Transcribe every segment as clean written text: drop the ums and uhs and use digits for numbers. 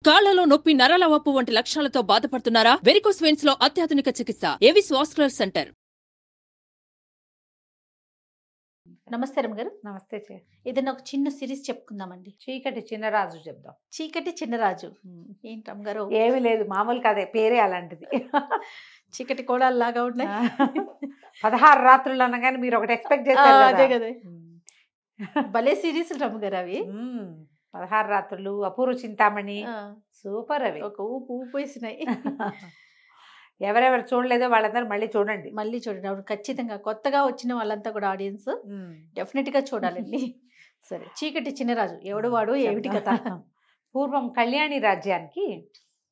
కాళ్లలో నొప్పి, నరాల వాపు వంటి లక్షణాలతో బాధపడుతున్నారా? వెరికోస్ వెయిన్స్ లో అత్యాధునిక చికిత్స ఏవిస్ వాస్కులర్ సెంటర్. నమస్తే రమగారు. నమస్తే ఏదైనా ఒక చిన్న సిరీస్ చెప్పుకుందామండి. చీకటి చిన్నరాజు చెప్దాం. చీకటి చిన్నరాజు ఏంటి రమగారు? ఏమి లేదు, మామూలు కదే, పేరే అలాంటిది. చీకటి కోడల్లాగా ఉన్నాయి. 16 రాత్రులు అనగానే మీరు ఒకటి ఎక్స్పెక్ట్ చేశారు అదే కదా. భలే సిరీస్ రమగారు అవి. 16 రాత్రులు, అపూర్వ చింతామణి, సూపర్ అవి. ఒక ఊపు ఊపేసినాయి. ఎవరెవరు చూడలేదో వాళ్ళందరూ మళ్ళీ చూడండి. మళ్ళీ చూడండి. అప్పుడు ఖచ్చితంగా కొత్తగా వచ్చిన వాళ్ళంతా కూడా ఆడియన్స్ డెఫినెట్ గా చూడాలండి. సరే, చీకటి చిన్నరాజు ఎవడు వాడు ఏమిటి కథ? పూర్వం కళ్యాణి రాజ్యానికి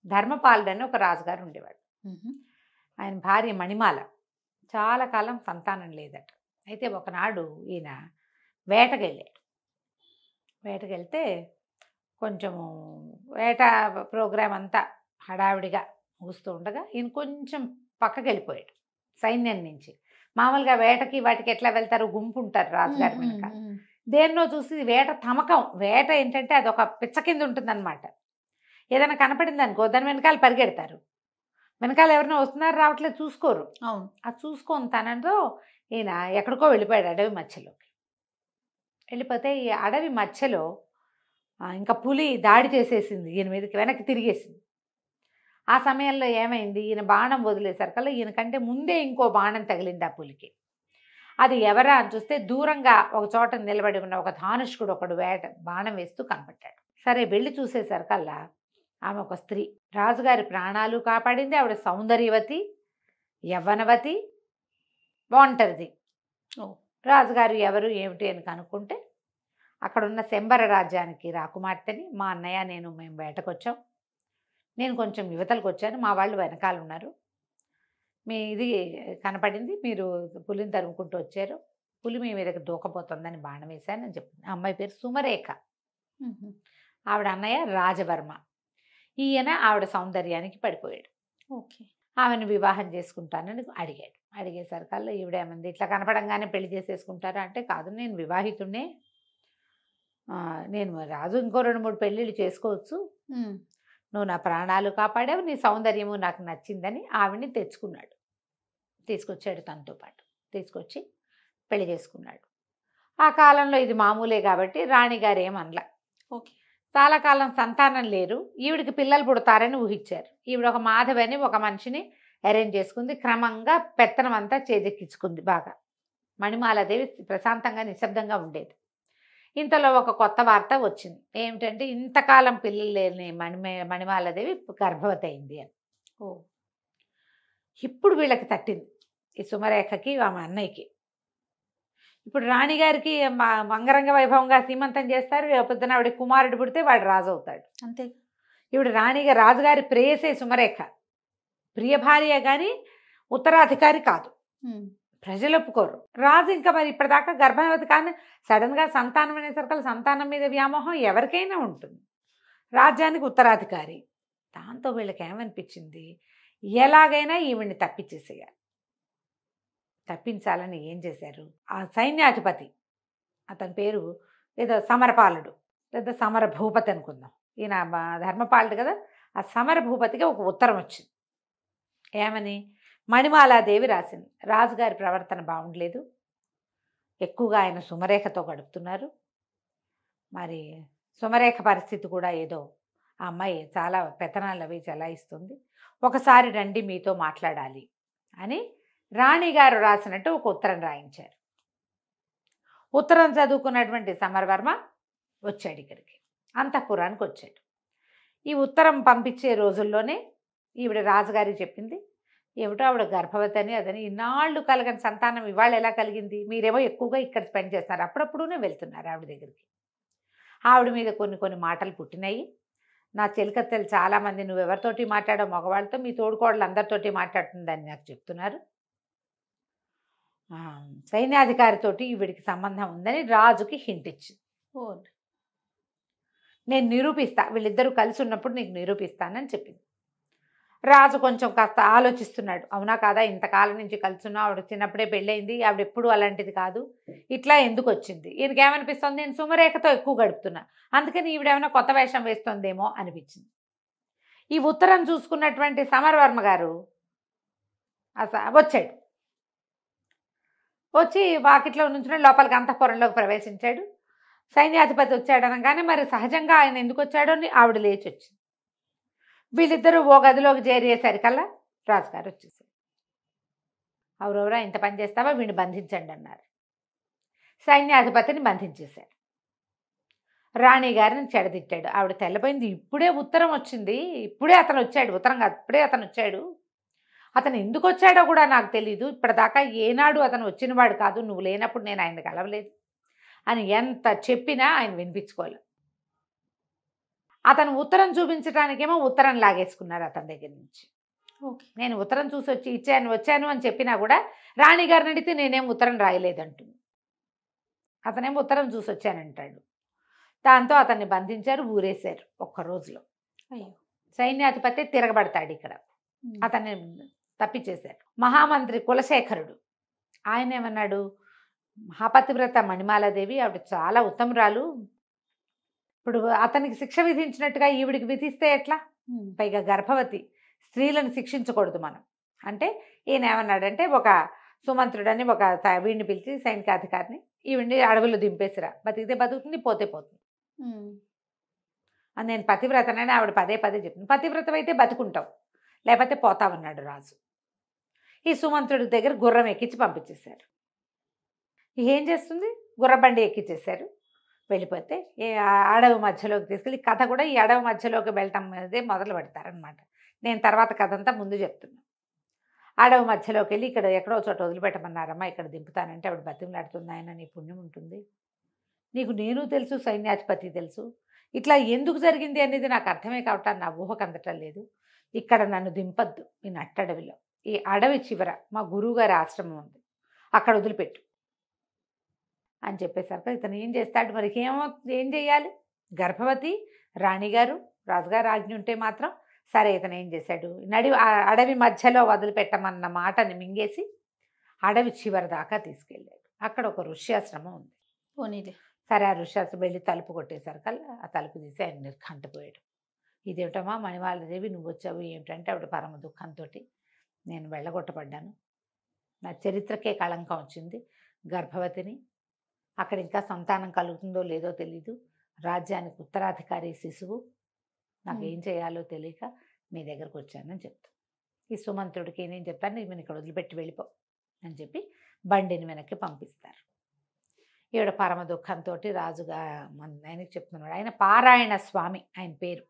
ధర్మపాలుడు అని ఒక రాజుగారు ఉండేవాడు. ఆయన భార్య మణిమాల. చాలా కాలం సంతానం లేదట. అయితే ఒకనాడు ఈయన వేటకెళ్తే కొంచెము వేట ప్రోగ్రాం అంతా హడావిడిగా ముగుస్తూ ఉండగా ఈయన కొంచెం పక్కకి వెళ్ళిపోయాడు సైన్యం నుంచి. మామూలుగా వేటకి వాటికి ఎట్లా వెళ్తారు, గుంపు ఉంటారు రాజుగారి వెనక. దేన్నో చూసి వేట తమకం. వేట ఏంటంటే అది ఒక పిచ్చ కింద ఉంటుందన్నమాట. ఏదైనా కనపడింది అనుకో దాని వెనకాల పరిగెడతారు. వెనకాల ఎవరైనా వస్తున్నారు రావట్లేదు చూసుకోరు. అవును. అది చూసుకొని తనతో ఈయన ఎక్కడికో వెళ్ళిపోయాడు అడవి మధ్యలోకి. వెళ్ళిపోతే ఈ అడవి మధ్యలో ఇంకా పులి దాడి చేసేసింది ఈయన మీదకి, వెనక్కి తిరిగేసింది. ఆ సమయంలో ఏమైంది, ఈయన బాణం వదిలేసరికల్లా ఈయన కంటే ముందే ఇంకో బాణం తగిలింది ఆ పులికి. అది ఎవరా అని చూస్తే దూరంగా ఒక చోట నిలబడి ఉన్న ఒక ధానుష్కుడు ఒకడు బాణం వేస్తూ కనపడ్డాడు. సరే వెళ్ళి చూసేసరికల్లా ఆమె ఒక స్త్రీ. రాజుగారి ప్రాణాలు కాపాడింది. ఆవిడ సౌందర్యవతి, యవ్వనవతి, ఒంటరిది. రాజుగారు ఎవరు ఏమిటి అని కనుక్కుంటే అక్కడున్న శంబర రాజ్యానికి రాకుమార్తెని, మా అన్నయ్య మేము వేటకొచ్చాం, నేను కొంచెం యువతలకు వచ్చాను, మా వాళ్ళు వెనకాల ఉన్నారు, మీ ఇది కనపడింది, మీరు పులిని తరుముకుంటూ వచ్చారు, పులి మీ మీదకి దూకపోతుందని బాణం వేశానని చెప్పింది. ఆ అమ్మాయి పేరు సుమరేఖ. ఆవిడ అన్నయ్య రాజవర్మ. ఈయన ఆవిడ సౌందర్యానికి పడిపోయాడు. ఓకే. ఆమెను వివాహం చేసుకుంటానని అడిగాడు. అడిగేసరికల్లా ఈవిడేమంది, ఇట్లా కనపడంగానే పెళ్లి చేసేసుకుంటారా అంటే, కాదు నేను వివాహితుడినే, నేను రాజు ఇంకో 2-3 పెళ్ళిళ్ళు చేసుకోవచ్చు, నువ్వు నా ప్రాణాలు కాపాడావు, నీ సౌందర్యము నాకు నచ్చిందని ఆవిడ్ని తీసుకొచ్చాడు. తనతో పాటు తీసుకొచ్చి పెళ్లి చేసుకున్నాడు. ఆ కాలంలో ఇది మామూలే కాబట్టి రాణిగారు ఏమనలా. ఓకే. చాలా కాలం సంతానం లేరు, ఈవిడికి పిల్లలు పుడతారని ఊహించారు. ఈవిడ ఒక మాధవి అని ఒక మనిషిని అరేంజ్ చేసుకుంది. క్రమంగా పెత్తనం అంతా చేజెక్కించుకుంది బాగా. మణిమాలాదేవి ప్రశాంతంగా నిశ్శబ్దంగా ఉండేది. ఇంతలో ఒక కొత్త వార్త వచ్చింది. ఏమిటంటే ఇంతకాలం పిల్లలు లేని మణిమాలాదేవి గర్భవతి అయింది అని. ఇప్పుడు వీళ్ళకి తట్టింది, ఈ సుమరేఖకి ఆమె అన్నయ్యకి. ఇప్పుడు రాణిగారికి మంగరంగ వైభవంగా సీమంతం చేస్తారు. పొద్దున ఆవిడ కుమారుడు పుడితే వాడు రాజు అవుతాడు. అంతే. ఇప్పుడు రాజుగారి ప్రేయసే సుమరేఖ. ప్రియ భార్య కానీ ఉత్తరాధికారి కాదు. ప్రజలు ఒప్పుకోరు. రాజు ఇంకా మరి ఇప్పటిదాకా గర్భవతి కానీ సడన్గా సంతానం అనేసరికి సంతానం మీద వ్యామోహం ఎవరికైనా ఉంటుంది. రాజ్యానికి ఉత్తరాధికారి. దాంతో వీళ్ళకి ఏమనిపించింది, ఎలాగైనా ఈవిడ్ని తప్పించాలని ఏం చేశారు, ఆ సైన్యాధిపతి, అతని పేరు ఏదో సమరపాలుడు లేదా సమర భూపతి అనుకుందాం, ఈయన ధర్మపాలుడు కదా, ఆ సమర భూపతికి ఒక ఉత్తరం వచ్చింది. ఏమని, మణిమాలాదేవి రాసింది, రాజుగారి ప్రవర్తన బాగుండలేదు, ఎక్కువగా ఆయన సుమరేఖతో గడుపుతున్నారు, మరి సుమరేఖ పరిస్థితి కూడా ఏదో, ఆ అమ్మాయి చాలా పెత్తనాలు అవి చెలాయిస్తుంది, ఒకసారి రండి మీతో మాట్లాడాలి అని రాణిగారు రాసినట్టు ఒక ఉత్తరం రాయించారు. ఉత్తరం చదువుకున్నటువంటి సమరవర్మ వచ్చాడు ఇక్కడికి, అంతఃపురానికి వచ్చాడు. ఈ ఉత్తరం పంపించే రోజుల్లోనే ఈవిడ రాజుగారికి చెప్పింది, ఏమిటో ఆవిడ గర్భవతి అని అదని, ఇన్నాళ్ళు కలగని సంతానం ఇవాళ ఎలా కలిగింది, మీరేమో ఎక్కువగా ఇక్కడ స్పెండ్ చేస్తున్నారు, అప్పుడప్పుడునే వెళ్తున్నారు ఆవిడ దగ్గరికి. ఆవిడ మీద కొన్ని మాటలు పుట్టినాయి. నా చెలికత్తెలు చాలామంది, నువ్వెవరితోటి మాట్లాడో మగవాళ్ళతో, మీ తోడుకోడలు అందరితోటి మాట్లాడుతుందని నాకు చెప్తున్నారు, సైన్యాధికారితోటి ఈవిడికి సంబంధం ఉందని రాజుకి హింట్ ఇచ్చింది. నేను నిరూపిస్తా, వీళ్ళిద్దరూ కలిసి ఉన్నప్పుడు నీకు నిరూపిస్తానని చెప్పింది. రాజు కొంచెం కాస్త ఆలోచిస్తున్నాడు, అవునా కాదా, ఇంతకాలం నుంచి కలుసున్నా, ఆవిడ చిన్నప్పుడే పెళ్ళయింది, ఆవిడ ఎప్పుడు అలాంటిది కాదు, ఇట్లా ఎందుకు వచ్చింది, ఈయనకేమనిపిస్తుంది, నేను సుమరేఖతో ఎక్కువ గడుపుతున్నా, అందుకని ఈవిడేమైనా కొత్త వేషం వేస్తుందేమో అనిపించింది. ఈ ఉత్తరం చూసుకున్నటువంటి సమరవర్మ గారు వచ్చాడు. వచ్చి వాకిట్లో నుంచి లోపలికి అంతఃపురంలోకి ప్రవేశించాడు. సైన్యాధిపతి వచ్చాడు అనగానే మరి సహజంగా ఆయన ఎందుకు వచ్చాడో అని ఆవిడ లేచి వచ్చింది. వీళ్ళిద్దరూ ఓ గదిలోకి చేరేసరికల్లా రాజుగారు వచ్చేసారు. ఎవరెవరా ఇంత పని చేస్తావా, వీడిని బంధించండి అన్నారు. సైన్యాధిపతిని బంధించేశారు. రాణి గారిని చెడదిట్టాడు. ఆవిడ తెల్లపోయింది. ఇప్పుడే ఉత్తరం వచ్చింది, ఇప్పుడే అతను వచ్చాడు, ఉత్తరం కాదు ఇప్పుడే అతను వచ్చాడు, అతను ఎందుకు వచ్చాడో కూడా నాకు తెలీదు, ఇప్పటిదాకా ఏనాడు అతను వచ్చినవాడు కాదు, నువ్వు లేనప్పుడు నేను ఆయన కలవలేదు అని ఎంత చెప్పినా ఆయన వినిపించుకోలేదు. అతను ఉత్తరం చూపించడానికేమో ఉత్తరం లాగేసుకున్నారు అతని దగ్గర నుంచి. నేను ఉత్తరం చూసి వచ్చాను అని చెప్పినా కూడా రాణిగారిని అడిగితే నేనేం ఉత్తరం రాయలేదంటుంది. అతనేమో ఉత్తరం చూసి వచ్చానంటాడు. దాంతో అతన్ని బంధించారు, ఊరేశారు ఒక్క రోజులో. సైన్యాధిపతి తిరగబడతాడు ఇక్కడ, అతన్ని తప్పించేశారు. మహామంత్రి కులశేఖరుడు ఆయన ఏమన్నాడు, మహాపతివ్రత మణిమాలాదేవి ఆవిడ చాలా ఉత్తమురాలు, ఇప్పుడు అతనికి శిక్ష విధించినట్టుగా ఈవిడికి విధిస్తే ఎట్లా, పైగా గర్భవతి, స్త్రీలను శిక్షించకూడదు మనం అంటే. ఈయన ఏమన్నాడంటే ఒక సుమంత్రుడని ఒక వీడిని పిలిచి సైనికాధికారిని, ఈవిడిని అడవులు దింపేసిరా, బతికితే బతుకుతుంది, పోతే పోతుంది అని. నేను పతివ్రతనని ఆవిడ పదే పదే చెప్పింది. పతివ్రతమైతే బతుకుంటావు, లేకపోతే పోతావన్నాడు రాజు. ఈ సుమంత్రుడి దగ్గర గుర్రం ఎక్కించి పంపించేశారు. ఏం చేస్తుంది, గుర్రబండి ఎక్కించేశారు. వెళ్ళిపోతే అడవి మధ్యలోకి తీసుకెళ్ళి, కథ కూడా ఈ అడవి మధ్యలోకి వెళ్ళటం అనేది మొదలు పెడతారనమాట. నేను తర్వాత కథ అంతా ముందు చెప్తున్నాను. అడవి మధ్యలోకి వెళ్ళి ఇక్కడ ఎక్కడో చోట వదిలిపెట్టమన్నారమ్మా, ఇక్కడ దింపుతానంటే ఆవిడ బతిమలాడుతుంది, ఆయన నీ పుణ్యం ఉంటుంది, నీకు నేను తెలుసు, సైన్యాధిపతి తెలుసు, ఇట్లా ఎందుకు జరిగింది అనేది నాకు అర్థమే కావటం, నా ఊహకు అందటం లేదు, ఇక్కడ నన్ను దింపద్దు, ఈ నట్టడవిలో, ఈ అడవి చివర మా గురువుగారి ఆశ్రమం ఉంది, అక్కడ వదిలిపెట్టు అని చెప్పేసరికి ఇతను ఏం చేస్తాడు, మరి ఏం చేయాలి, గర్భవతి రాణిగారు, రాజుగారు ఆజ్ఞ ఉంటే మాత్రం సరే. ఇతను ఏం చేశాడు, అడవి మధ్యలో వదిలిపెట్టమన్న మాటని మింగేసి అడవి చివరి దాకా తీసుకెళ్ళాడు. అక్కడ ఒక ఋష్యాశ్రమం ఉంది. సరే, ఆ ఋష్యాశ్రమం వెళ్ళి తలుపు కొట్టేసరికల్లా ఆ తలుపు తీసి ఆయన నిర్ఘంటపోయాడు. ఇదేమిటమ్మా మణిమాలాదేవి, నువ్వు వచ్చావు ఏమిటంటే ఆవిడ పరమ దుఃఖంతో, నేను వెళ్ళగొట్టబడ్డాను, నా చరిత్రకే కళంకం వచ్చింది, గర్భవతిని, అక్కడ ఇంకా సంతానం కలుగుతుందో లేదో తెలీదు, రాజ్యానికి ఉత్తరాధికారి శిశువు, నాకు ఏం చేయాలో తెలియక మీ దగ్గరకు వచ్చానని చెప్తాను. ఈ సుమంత్రుడికి నేను చెప్తాను, ఈమెను ఇక్కడ వదిలిపెట్టి వెళ్ళిపో అని చెప్పి బండిని వెనక్కి పంపిస్తారు. ఈవిడ పరమ దుఃఖంతో రాజుగా ఆయనకి చెప్తున్నాడు. ఆయన పారాయణ స్వామి ఆయన పేరు.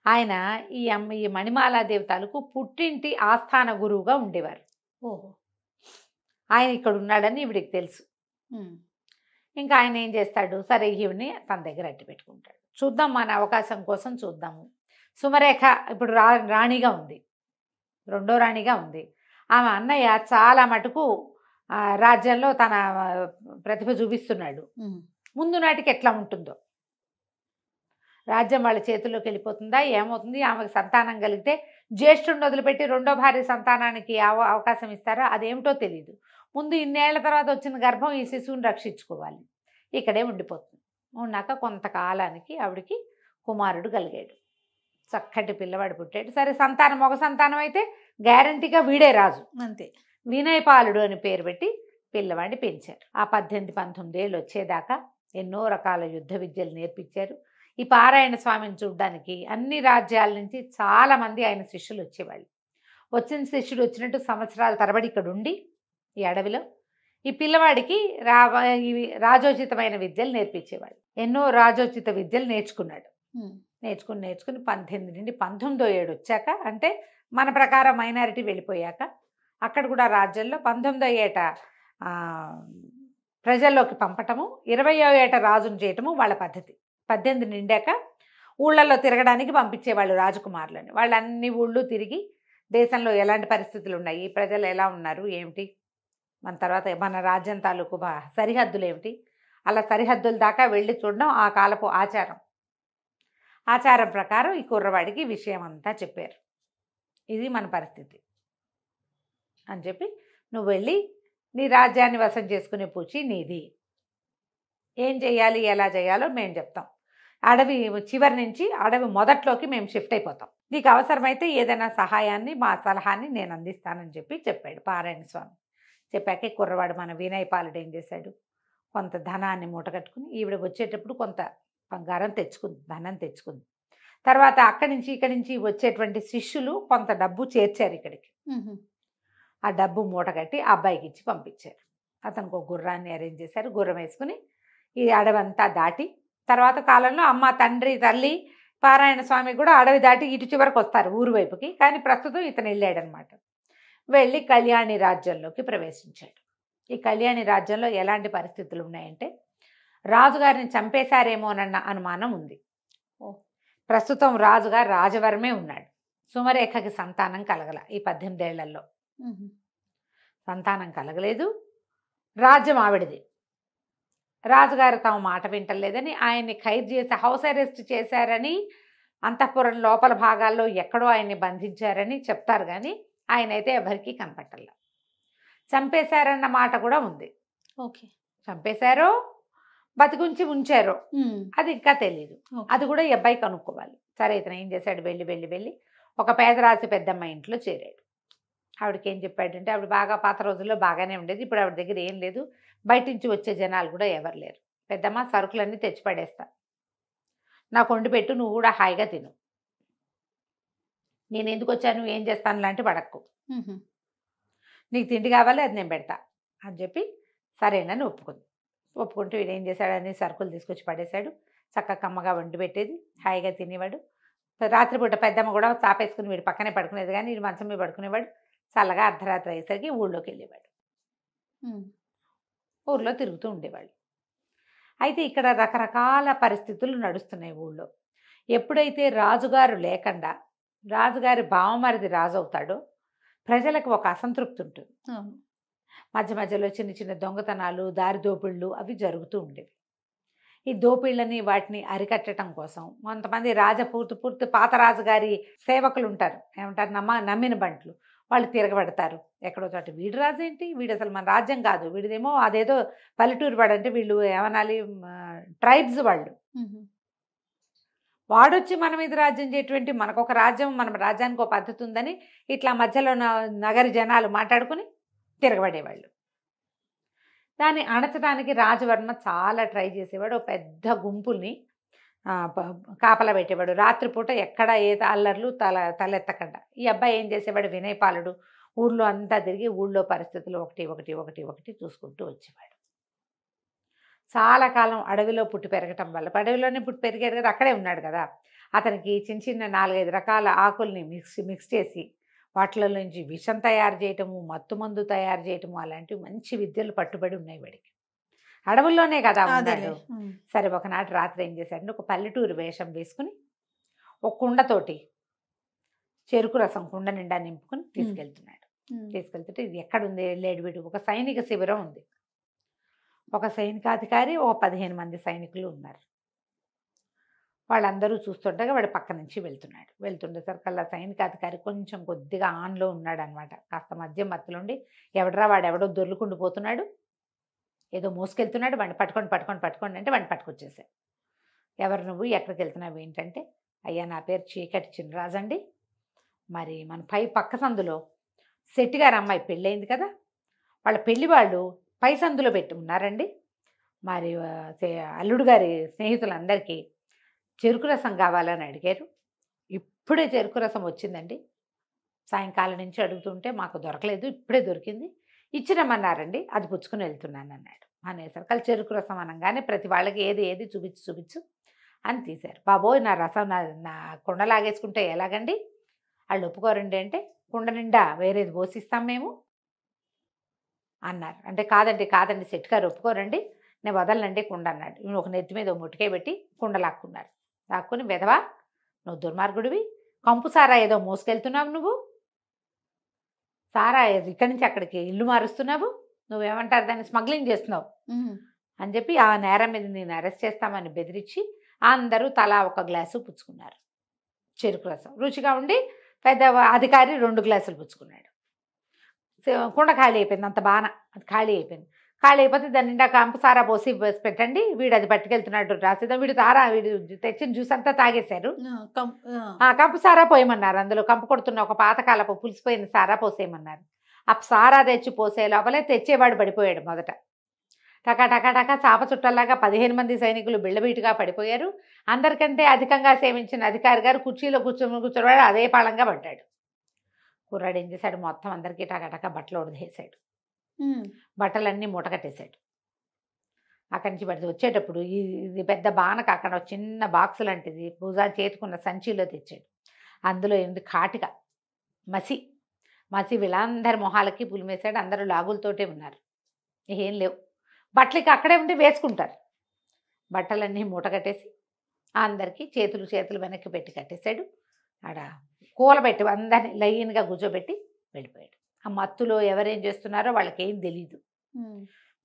ఆయన ఈ మణిమాలాదేవి తాలూకు పుట్టింటి ఆస్థాన గురువుగా ఉండేవారు. ఆయన ఇక్కడ ఉన్నాడని ఈవిడికి తెలుసు. ఇంకా ఆయన ఏం చేస్తాడు, సరే ఈవిని తన దగ్గర అట్టి పెట్టుకుంటాడు. చూద్దాం, మన అవకాశం కోసం చూద్దాము. సుమరేఖ ఇప్పుడు రాణిగా ఉంది, రెండో రాణిగా ఉంది. ఆమె అన్నయ్య చాలా మటుకు రాజ్యంలో తన ప్రతిభ చూపిస్తున్నాడు. ముందు నాటికి ఎట్లా ఉంటుందో, రాజ్యం వాళ్ళ చేతుల్లోకి వెళ్ళిపోతుందా, ఏమవుతుంది, ఆమెకు సంతానం కలిగితే జ్యేష్ఠుడిని వదిలిపెట్టి రెండో భార్య సంతానానికి అవకాశం ఇస్తారా, అదేమిటో తెలియదు. ముందు ఇన్నేళ్ల తర్వాత వచ్చిన గర్భం ఈ శిశువుని రక్షించుకోవాలి, ఇక్కడే ఉండిపోతుంది. ఉన్నాక కొంతకాలానికి ఆవిడికి కుమారుడు కలిగాడు, చక్కటి పిల్లవాడు పుట్టాడు. సరే, సంతానం ఒక సంతానం అయితే గ్యారంటీగా వీడే రాజు, అంతే. వినయపాలుడు అని పేరు పెట్టి పిల్లవాడిని పెంచారు. ఆ 18-19 ఏళ్ళు వచ్చేదాకా ఎన్నో రకాల యుద్ధ విద్యలు నేర్పించారు. ఈ పారాయణ స్వామిని చూడ్డానికి అన్ని రాజ్యాల నుంచి చాలామంది ఆయన శిష్యులు వచ్చేవాళ్ళు. వచ్చిన శిష్యుడు వచ్చినట్టు సంవత్సరాల తరబడి ఇక్కడ ఉండి ఈ అడవిలో ఈ పిల్లవాడికి రాజోచితమైన విద్యలు నేర్పించేవాళ్ళు. ఎన్నో రాజోచిత విద్యలు నేర్చుకున్నాడు. నేర్చుకుని 18 నుండి 19వ ఏడు వచ్చాక, అంటే మన ప్రకారం మైనారిటీ వెళ్ళిపోయాక, అక్కడ కూడా రాజ్యంలో 19వ ఏట ప్రజల్లోకి పంపటము, 20వ ఏట రాజును చేయటము వాళ్ళ పద్ధతి. 18 నిండాక ఊళ్ళల్లో తిరగడానికి పంపించేవాళ్ళు రాజకుమారులని. వాళ్ళు అన్ని ఊళ్ళు తిరిగి దేశంలో ఎలాంటి పరిస్థితులు ఉన్నాయి, ప్రజలు ఎలా ఉన్నారు ఏమిటి, మన తర్వాత మన రాజ్యం తాలూకు సరిహద్దులు ఏమిటి, అలా సరిహద్దుల దాకా వెళ్ళి చూడడం ఆ కాలపు ఆచారం. ఆచారం ప్రకారం ఈ కుర్రవాడికి విషయం అంతా చెప్పారు. ఇది మన పరిస్థితి అని చెప్పి, నువ్వు వెళ్ళి నీ రాజ్యాన్ని వశం చేసుకునే పూచి నీది, ఏం చేయాలి ఎలా చేయాలో మేము చెప్తాం, అడవి చివరి నుంచి అడవి మొదట్లోకి మేము షిఫ్ట్ అయిపోతాం, నీకు అవసరమైతే ఏదైనా సహాయాన్ని మా సలహాన్ని నేను అందిస్తానని చెప్పాడు పారాయణ స్వామి. చెప్పాక ఈ కుర్రవాడు మన వినయ్ పాలుడు ఏం చేశాడు, కొంత ధనాన్ని మూటగట్టుకుని ఈవిడ వచ్చేటప్పుడు కొంత బంగారం తెచ్చుకుంది, ధనం తెచ్చుకుంది. తర్వాత అక్కడి నుంచి ఇక్కడి నుంచి వచ్చేటువంటి శిష్యులు కొంత డబ్బు చేర్చారు ఇక్కడికి. ఆ డబ్బు మూటగట్టి ఆ అబ్బాయికి ఇచ్చి పంపించారు. అతనికి ఒక గుర్రాన్ని అరేంజ్ చేశారు, గుర్రం వేసుకుని ఈ అడవంతా దాటి తర్వాత కాలంలో అమ్మ తండ్రి తల్లి పారాయణ స్వామి కూడా అడవి దాటి ఇటు చివరికి వస్తారు ఊరు వైపుకి. కానీ ప్రస్తుతం ఇతను వెళ్ళాడనమాట. వెళ్ళి కళ్యాణి రాజ్యంలోకి ప్రవేశించాడు. ఈ కళ్యాణి రాజ్యంలో ఎలాంటి పరిస్థితులు ఉన్నాయంటే రాజుగారిని చంపేశారేమోనన్న అనుమానం ఉంది. ప్రస్తుతం రాజుగారు రాజవరమే ఉన్నాడు. సుమరేఖకి సంతానం కలగల. ఈ 18 ఏళ్లలో సంతానం కలగలేదు. రాజ్యం ఆవిడది. రాజుగారు తమ మాట వింటలేదని ఆయన్ని ఖైదు చేసి హౌస్ అరెస్ట్ చేశారని, అంతఃపురం లోపల భాగాల్లో ఎక్కడో ఆయన్ని బంధించారని చెప్తారు. కానీ ఆయన అయితే ఎవరికీ కనపట్టలే. చంపేశారన్న మాట కూడా ఉంది. ఓకే, చంపేశారో బతికుంచి ఉంచారో అది ఇంకా తెలియదు. అది కూడా ఈ అబ్బాయి కనుక్కోవాలి. సరే, ఇతను ఏం చేశాడు, వెళ్ళి ఒక పేదరాశి పెద్దమ్మ ఇంట్లో చేరాడు. ఆవిడకి ఏం చెప్పాడంటే, ఆవిడ బాగా పాత రోజుల్లో బాగానే ఉండేది, ఇప్పుడు ఆవిడ దగ్గర ఏం లేదు, బయట నుంచి వచ్చే జనాలు కూడా ఎవరు లేరు. పెద్దమ్మ, సరుకులన్నీ తెచ్చి పడేస్తా, నాకు వండి పెట్టు, నువ్వు కూడా హాయిగా తిను, నేను ఎందుకు వచ్చాను ఏం చేస్తాను లాంటి పడక్కు, నీకు తిండి కావాలి అది నేను పెడతా అని చెప్పి సరేనని ఒప్పుకుంటూ వీడు ఏం చేశాడని సరుకులు తీసుకొచ్చి పడేశాడు. చక్కగా కమ్మగా వండి పెట్టేది, హాయిగా తినేవాడు. రాత్రిపూట పెద్దమ్మ కూడా చాపేసుకుని వీడు పక్కనే పడుకునేది, కానీ వీడు మంచం మీద పడుకునేవాడు. చల్లగా అర్ధరాత్రి అయ్యేసరికి ఊళ్ళోకి వెళ్ళేవాడు, ఊళ్ళో తిరుగుతూ ఉండేవాళ్ళు. అయితే ఇక్కడ రకరకాల పరిస్థితులు నడుస్తున్నాయి ఊళ్ళో. ఎప్పుడైతే రాజుగారు లేకుండా రాజుగారి బావమరిది రాజు అవుతాడో ప్రజలకు ఒక అసంతృప్తి ఉంటుంది. మధ్య మధ్యలో చిన్న చిన్న దొంగతనాలు, దారి దోపిళ్ళు అవి జరుగుతూ ఉండేవి. ఈ దోపిళ్ళని వాటిని అరికట్టడం కోసం కొంతమంది పూర్తి పాత రాజుగారి సేవకులు ఉంటారు, ఏమంటారు, నమ్మిన బంట్లు, వాళ్ళు తిరగబడతారు ఎక్కడో చోట. వీడు రాజు ఏంటి, వీడు అసలు మన రాజ్యం కాదు, వీడిదేమో అదేదో పల్లెటూరు వాడు, అంటే వీళ్ళు ఏమనాలి, ట్రైబ్స్ వాళ్ళు, వాడొచ్చి మన మీద రాజ్యం చేయటువంటి, మనకొక రాజ్యం, మన రాజ్యానికి ఒక పద్ధతి ఉందని ఇట్లా మధ్యలో నగరి జనాలు మాట్లాడుకుని తిరగబడేవాళ్ళు. దాన్ని అణచడానికి రాజవర్మ చాలా ట్రై చేసేవాడు. ఒక పెద్ద గుంపుల్ని కాపలా పెట్టేవాడు. రాత్రిపూట ఎక్కడ ఏ అల్లర్లు తలెత్తకుండా. ఈ అబ్బాయి ఏం చేసేవాడు, వినయపాలుడు ఊళ్ళో అంతా తిరిగి ఊళ్ళో పరిస్థితులు ఒకటి చూసుకుంటూ వచ్చేవాడు. చాలా కాలం అడవిలో పుట్టి పెరగటం వల్ల, అడవిలోనే పుట్టి పెరిగాడు కదా, అక్కడే ఉన్నాడు కదా, అతనికి చిన్న చిన్న 4-5 రకాల ఆకుల్ని మిక్స్ చేసి వాటిలో నుంచి విషం తయారు చేయటము, మత్తుమందు తయారు చేయటము, అలాంటివి మంచి విద్యలు పట్టుబడి ఉన్నాయి వాడికి. అడవుల్లోనే కదా ఉన్నాడు. సరే, ఒకనాటి రాత్రి ఏం చేశాడంటే, ఒక పల్లెటూరు వేషం వేసుకుని ఒక కుండతోటి చెరుకు రసం కుండ నిండా నింపుకొని తీసుకెళ్తున్నాడు. తీసుకెళ్తుంటే ఇది ఎక్కడుంది వెళ్ళాడు వీడు, ఒక సైనిక శిబిరం ఉంది. ఒక సైనికాధికారి, ఒక 15 మంది సైనికులు ఉన్నారు. వాళ్ళందరూ చూస్తుండగా వాడు పక్క నుంచి వెళ్తుండేసరికల్లా సైనికాధికారి కొంచెం కొద్దిగా ఆన్లో ఉన్నాడు అనమాట. కాస్త మత్తులో ఉండి, వాడెవడో దొర్లుకుంటూ పోతున్నాడు, ఏదో మోసుకెళ్తున్నాడు, వాడిని పట్టుకోండి అంటే వాడిని పట్టుకొచ్చేసాడు. ఎవరు నువ్వు, ఎక్కడికి వెళ్తున్నావు ఏంటంటే, అయ్యా నా పేరు చీకటి చినరాజు అండి, మరి మన పక్క సందులో శెట్టి గారు అమ్మాయి పెళ్ళయింది కదా, వాళ్ళ పెళ్లి వాళ్ళు పై సందులో పెట్టి ఉన్నారండి, మరి అల్లుడు గారి స్నేహితులందరికీ చెరుకు రసం కావాలని అడిగారు, ఇప్పుడే చెరుకు రసం వచ్చిందండి, సాయంకాలం నుంచి అడుగుతుంటే మాకు దొరకలేదు, ఇప్పుడే దొరికింది, ఇచ్చిరమ్మన్నారండి, అది పుచ్చుకుని వెళ్తున్నాను అన్నాడు. అనేసరికి చెరుకు రసం అనగానే ప్రతి వాళ్ళకి ఏది చూపించు అని తీశారు. బాబోయ్, నా రసం నా కుండ లాగేసుకుంటే ఎలాగండి, వాళ్ళు ఒప్పుకోరండి అంటే, కుండ నిండా వేరేది పోసిస్తాం మేము అన్నారు. అంటే కాదండి శెట్టి గారు ఒప్పుకోరండి, నేను వదలనండి కుండ అన్నాడు. ఈయన ఒక నెత్తి మీద ముటికే పెట్టి కుండ లాక్కున్నారు. లాక్కుని, వెధవా నువ్వు దుర్మార్గుడివి, కంపు సారా ఏదో మోసుకెళ్తున్నావు, నువ్వు సారా ఇక్కడి నుంచి అక్కడికి ఇల్లు మారుస్తున్నావు, నువ్వేమంటారు దాన్ని స్మగ్లింగ్ చేస్తున్నావు అని చెప్పి ఆ నేరం మీద నేను అరెస్ట్ చేస్తామని బెదిరించి అందరూ తలా ఒక గ్లాసు పుచ్చుకున్నారు. చెరుకు రసం రుచిగా ఉండి పెద్ద అధికారి 2 గ్లాసులు పుచ్చుకున్నాడు. కుండ ఖాళీ అయిపోయింది, అంత బాగా అది ఖాళీ అయిపోయింది. ఖాళీ అయిపోతే దాని నిండా కంపు సారా పోసి పెట్టండి, వీడు అది పట్టుకెళ్తున్నాడు రాసేద్దాం, వీడు తెచ్చిన జ్యూస్ అంతా తాగేశారు. కంపు సారా పోయమన్నారు, అందులో కంపు కొడుతున్న ఒక పాతకాలపు పులిసిపోయిన సారా పోసేయమన్నారు. ఆ సారా తెచ్చి పోసే లోపలే తెచ్చేవాడు పడిపోయాడు మొదట. టకా టకా టకా చాప చుట్టల్లాగా 15 మంది సైనికులు బిళ్ళబీటుగా పడిపోయారు. అందరికంటే అధికంగా సేవించిన అధికారి గారు కుర్చీలో కూర్చోవాడు అదే పాళంగా పడ్డాడు. కుర్రాడు ఏం చేశాడు, మొత్తం అందరికీ టకా బట్టలు ఉడదేశాడు, బట్టలన్నీ మూటకట్టేశాడు. అక్కడి నుంచి పడితే వచ్చేటప్పుడు ఇది పెద్ద బానక అక్కడ చిన్న బాక్స్ లాంటిది భుజాన్ని చేతుకున్న సంచిలో తెచ్చాడు. అందులో ఏంది కాటిక మసి వీళ్ళందరి మొహాలకి పులిమేశాడు. అందరూ లాగులతోటే ఉన్నారు, ఏం లేవు, బట్టలకి అక్కడే ఉంటే వేసుకుంటారు. బట్టలన్నీ మూట కట్టేసి అందరికీ చేతులు వెనక్కి పెట్టి కట్టేశాడు. ఆడ కూలబెట్టి అందరినీ లైన్గా కూర్చోబెట్టి వెళ్ళిపోయాడు. ఆ మత్తులో ఎవరేం చేస్తున్నారో వాళ్ళకి ఏం తెలీదు.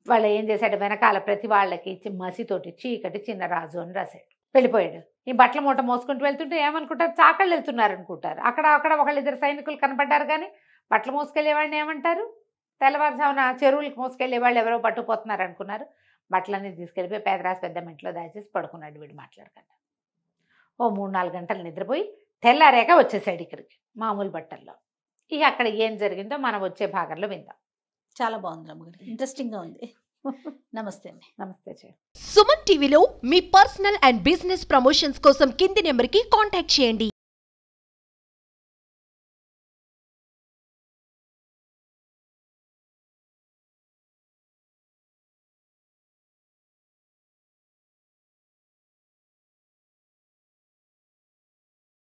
వాళ్ళు ఏం చేశాడు, వెనకాల ప్రతి వాళ్ళకి మసితోటి చీకటి చిన్నరాజు అని రాశాడు. వెళ్ళిపోయాడు. ఈ బట్టల మూట మోసుకుంటూ వెళ్తుంటే ఏమనుకుంటారు, చాకళ్ళు వెళ్తున్నారు అనుకుంటారు. అక్కడ ఒకళ్ళిద్దరు సైనికులు కనపడ్డారు, కానీ బట్టలు మోసుకెళ్ళేవాడిని ఏమంటారు, తెల్లవారుజామున చెరువులకి మోసుకెళ్ళే వాళ్ళు ఎవరో పట్టుకుపోతున్నారు అనుకున్నారు. బట్టలన్నీ తీసుకెళ్ళిపోయి పేదరాశి పెద్ద ఇంట్లో దాచేసి పడుకున్నాడు వీడు మాట్లాడకుండా. ఓ 3-4 గంటలు నిద్రపోయి తెల్లారాక వచ్చేసాడు ఇక్కడికి మామూలు బట్టల్లో. ఇక అక్కడ ఏం జరిగిందో మనం వచ్చే భాగంలో విందాం. చాలా బాగుంది రమ్మగారు, ఇంట్రెస్టింగ్గా ఉంది. నమస్తే అండి. నమస్తే. సుమన్ టీవీలో మీ పర్సనల్ అండ్ బిజినెస్ ప్రమోషన్స్ కోసం కింది నెంబర్కి కాంటాక్ట్ చేయండి.